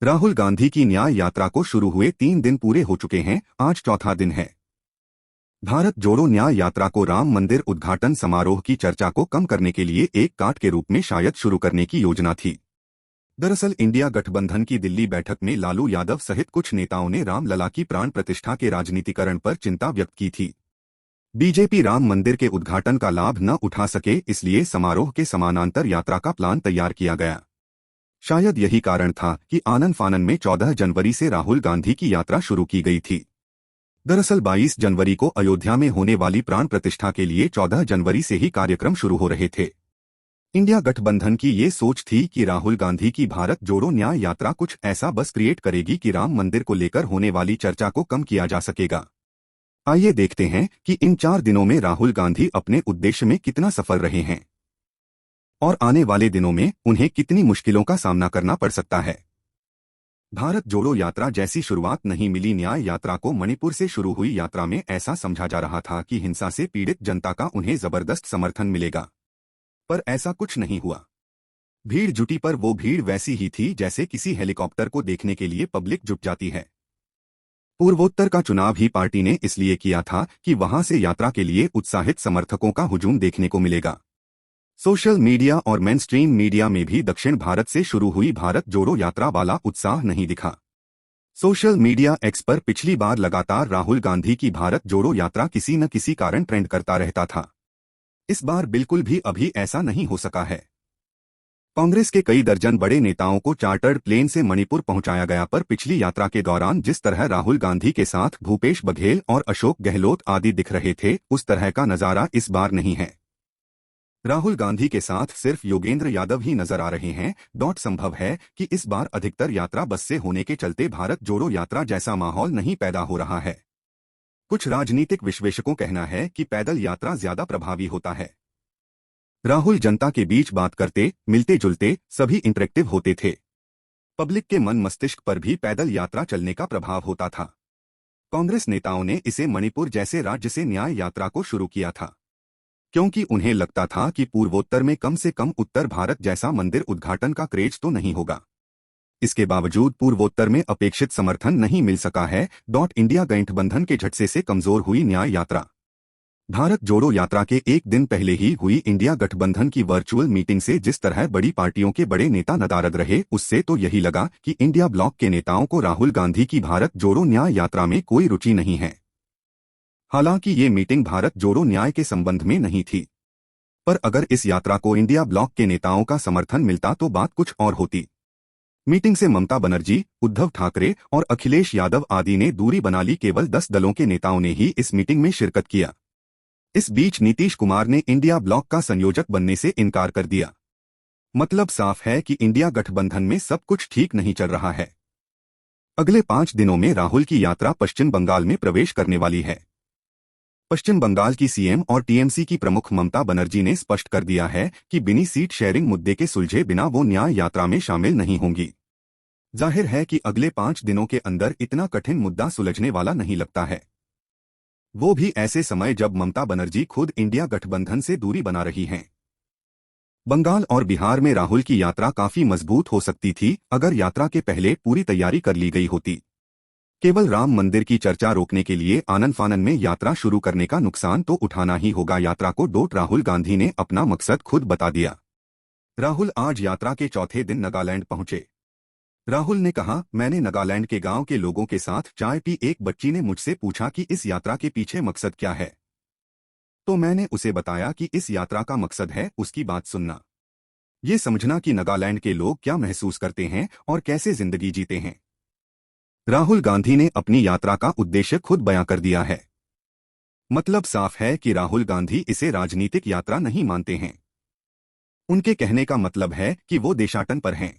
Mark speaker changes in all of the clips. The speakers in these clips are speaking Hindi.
Speaker 1: राहुल गांधी की न्याय यात्रा को शुरू हुए 3 दिन पूरे हो चुके हैं, आज चौथा दिन है। भारत जोड़ो न्याय यात्रा को राम मंदिर उद्घाटन समारोह की चर्चा को कम करने के लिए एक काट के रूप में शायद शुरू करने की योजना थी। दरअसल इंडिया गठबंधन की दिल्ली बैठक में लालू यादव सहित कुछ नेताओं ने रामलला की प्राण प्रतिष्ठा के राजनीतिकरण पर चिंता व्यक्त की थी। बीजेपी राम मंदिर के उद्घाटन का लाभ न उठा सके, इसलिए समारोह के समानांतर यात्रा का प्लान तैयार किया गया। शायद यही कारण था कि आनन फानन में 14 जनवरी से राहुल गांधी की यात्रा शुरू की गई थी। दरअसल 22 जनवरी को अयोध्या में होने वाली प्राण प्रतिष्ठा के लिए 14 जनवरी से ही कार्यक्रम शुरू हो रहे थे। इंडिया गठबंधन की ये सोच थी कि राहुल गांधी की भारत जोड़ो न्याय यात्रा कुछ ऐसा बस क्रिएट करेगी कि राम मंदिर को लेकर होने वाली चर्चा को कम किया जा सकेगा। आइए देखते हैं कि इन 4 दिनों में राहुल गांधी अपने उद्देश्य में कितना सफल रहे हैं और आने वाले दिनों में उन्हें कितनी मुश्किलों का सामना करना पड़ सकता है। भारत जोड़ो यात्रा जैसी शुरुआत नहीं मिली। न्याय यात्रा को मणिपुर से शुरू हुई यात्रा में ऐसा समझा जा रहा था कि हिंसा से पीड़ित जनता का उन्हें जबरदस्त समर्थन मिलेगा, पर ऐसा कुछ नहीं हुआ। भीड़ जुटी, पर वो भीड़ वैसी ही थी जैसे किसी हेलीकॉप्टर को देखने के लिए पब्लिक जुट जाती है। पूर्वोत्तर का चुनाव ही पार्टी ने इसलिए किया था कि वहां से यात्रा के लिए उत्साहित समर्थकों का हुजूम देखने को मिलेगा। सोशल मीडिया और मेनस्ट्रीम मीडिया में भी दक्षिण भारत से शुरू हुई भारत जोड़ो यात्रा वाला उत्साह नहीं दिखा। सोशल मीडिया एक्स पर पिछली बार लगातार राहुल गांधी की भारत जोड़ो यात्रा किसी न किसी कारण ट्रेंड करता रहता था। इस बार बिल्कुल भी अभी ऐसा नहीं हो सका है। कांग्रेस के कई दर्जन बड़े नेताओं को चार्टर्ड प्लेन से मणिपुर पहुंचाया गया, पर पिछली यात्रा के दौरान जिस तरह राहुल गांधी के साथ भूपेश बघेल और अशोक गहलोत आदि दिख रहे थे, उस तरह का नजारा इस बार नहीं है। राहुल गांधी के साथ सिर्फ योगेंद्र यादव ही नजर आ रहे हैं। संभव है कि इस बार अधिकतर यात्रा बस से होने के चलते भारत जोड़ो यात्रा जैसा माहौल नहीं पैदा हो रहा है। कुछ राजनीतिक विश्लेषकों कहना है कि पैदल यात्रा ज्यादा प्रभावी होता है। राहुल जनता के बीच बात करते, मिलते जुलते, सभी इंटरेक्टिव होते थे। पब्लिक के मन मस्तिष्क पर भी पैदल यात्रा चलने का प्रभाव होता था। कांग्रेस नेताओं ने इसे मणिपुर जैसे राज्य से न्याय यात्रा को शुरू किया था, क्योंकि उन्हें लगता था कि पूर्वोत्तर में कम से कम उत्तर भारत जैसा मंदिर उद्घाटन का क्रेज तो नहीं होगा। इसके बावजूद पूर्वोत्तर में अपेक्षित समर्थन नहीं मिल सका है। इंडिया गठबंधन के झटसे से कमजोर हुई न्याय यात्रा। भारत जोड़ो यात्रा के एक दिन पहले ही हुई इंडिया गठबंधन की वर्चुअल मीटिंग से जिस तरह बड़ी पार्टियों के बड़े नेता नदारद रहे, उससे तो यही लगा कि इंडिया ब्लॉक के नेताओं को राहुल गांधी की भारत जोड़ो न्याय यात्रा में कोई रुचि नहीं है। हालांकि ये मीटिंग भारत जोड़ो न्याय के संबंध में नहीं थी, पर अगर इस यात्रा को इंडिया ब्लॉक के नेताओं का समर्थन मिलता तो बात कुछ और होती। मीटिंग से ममता बनर्जी, उद्धव ठाकरे और अखिलेश यादव आदि ने दूरी बना ली। केवल 10 दलों के नेताओं ने ही इस मीटिंग में शिरकत किया। इस बीच नीतीश कुमार ने इंडिया ब्लॉक का संयोजक बनने से इनकार कर दिया। मतलब साफ है कि इंडिया गठबंधन में सब कुछ ठीक नहीं चल रहा है। अगले 5 दिनों में राहुल की यात्रा पश्चिम बंगाल में प्रवेश करने वाली है। पश्चिम बंगाल की सीएम और टीएमसी की प्रमुख ममता बनर्जी ने स्पष्ट कर दिया है कि बिनी सीट शेयरिंग मुद्दे के सुलझे बिना वो न्याय यात्रा में शामिल नहीं होंगी। जाहिर है कि अगले 5 दिनों के अंदर इतना कठिन मुद्दा सुलझने वाला नहीं लगता है, वो भी ऐसे समय जब ममता बनर्जी खुद इंडिया गठबंधन से दूरी बना रही हैं। बंगाल और बिहार में राहुल की यात्रा काफी मजबूत हो सकती थी अगर यात्रा के पहले पूरी तैयारी कर ली गई होती। केवल राम मंदिर की चर्चा रोकने के लिए आनन फानन में यात्रा शुरू करने का नुकसान तो उठाना ही होगा। यात्रा को राहुल गांधी ने अपना मकसद खुद बता दिया। राहुल आज यात्रा के चौथे दिन नागालैंड पहुंचे। राहुल ने कहा, मैंने नागालैंड के गांव के लोगों के साथ चाय पी। एक बच्ची ने मुझसे पूछा कि इस यात्रा के पीछे मकसद क्या है, तो मैंने उसे बताया कि इस यात्रा का मकसद है उसकी बात सुनना, ये समझना कि नागालैंड के लोग क्या महसूस करते हैं और कैसे जिंदगी जीते हैं। राहुल गांधी ने अपनी यात्रा का उद्देश्य खुद बयां कर दिया है। मतलब साफ है कि राहुल गांधी इसे राजनीतिक यात्रा नहीं मानते हैं। उनके कहने का मतलब है कि वो देशाटन पर हैं।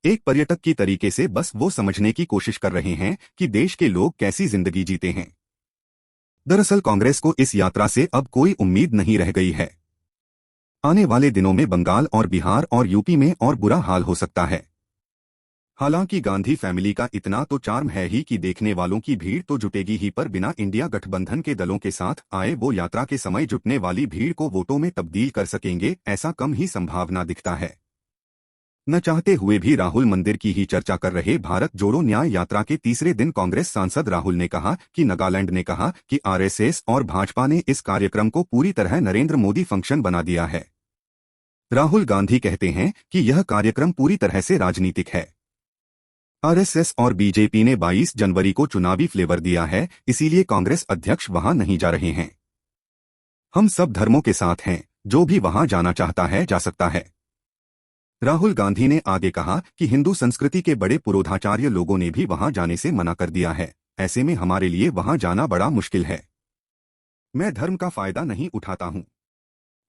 Speaker 1: एक पर्यटक की तरीके से बस वो समझने की कोशिश कर रहे हैं कि देश के लोग कैसी जिंदगी जीते हैं। दरअसल कांग्रेस को इस यात्रा से अब कोई उम्मीद नहीं रह गई है। आने वाले दिनों में बंगाल और बिहार और यूपी में और बुरा हाल हो सकता है। हालांकि गांधी फैमिली का इतना तो चार्म है ही कि देखने वालों की भीड़ तो जुटेगी ही, पर बिना इंडिया गठबंधन के दलों के साथ आए वो यात्रा के समय जुटने वाली भीड़ को वोटों में तब्दील कर सकेंगे, ऐसा कम ही संभावना दिखता है। न चाहते हुए भी राहुल मंदिर की ही चर्चा कर रहे भारत जोड़ो न्याय यात्रा के तीसरे दिन कांग्रेस सांसद राहुल ने कहा कि नागालैंड ने कहा कि आरएसएस और भाजपा ने इस कार्यक्रम को पूरी तरह नरेंद्र मोदी फंक्शन बना दिया है। राहुल गांधी कहते हैं कि यह कार्यक्रम पूरी तरह से राजनीतिक है। आरएसएस और बीजेपी ने 22 जनवरी को चुनावी फ्लेवर दिया है, इसीलिए कांग्रेस अध्यक्ष वहां नहीं जा रहे हैं। हम सब धर्मों के साथ हैं, जो भी वहां जाना चाहता है जा सकता है। राहुल गांधी ने आगे कहा कि हिंदू संस्कृति के बड़े पुरोधाचार्य लोगों ने भी वहां जाने से मना कर दिया है। ऐसे में हमारे लिए वहां जाना बड़ा मुश्किल है। मैं धर्म का फायदा नहीं उठाता हूं।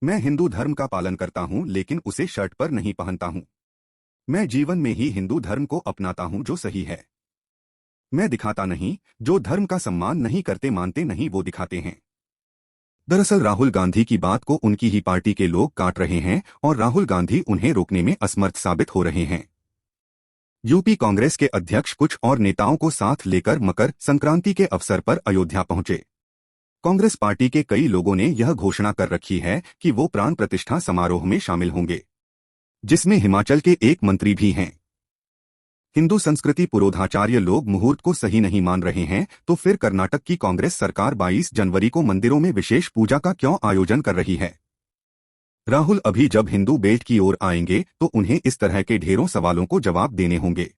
Speaker 1: मैं हिंदू धर्म का पालन करता हूं, लेकिन उसे शर्ट पर नहीं पहनता हूं। मैं जीवन में ही हिंदू धर्म को अपनाता हूं जो सही है। मैं दिखाता नहीं, जो धर्म का सम्मान नहीं करते मानते नहीं वो दिखाते हैं। दरअसल राहुल गांधी की बात को उनकी ही पार्टी के लोग काट रहे हैं और राहुल गांधी उन्हें रोकने में असमर्थ साबित हो रहे हैं। यूपी कांग्रेस के अध्यक्ष कुछ और नेताओं को साथ लेकर मकर संक्रांति के अवसर पर अयोध्या पहुंचे। कांग्रेस पार्टी के कई लोगों ने यह घोषणा कर रखी है कि वो प्राण प्रतिष्ठा समारोह में शामिल होंगे, जिसमें हिमाचल के एक मंत्री भी हैं। हिंदू संस्कृति पुरोधाचार्य लोग मुहूर्त को सही नहीं मान रहे हैं, तो फिर कर्नाटक की कांग्रेस सरकार 22 जनवरी को मंदिरों में विशेष पूजा का क्यों आयोजन कर रही है? राहुल अभी जब हिंदू बेल्ट की ओर आएंगे तो उन्हें इस तरह के ढेरों सवालों को जवाब देने होंगे।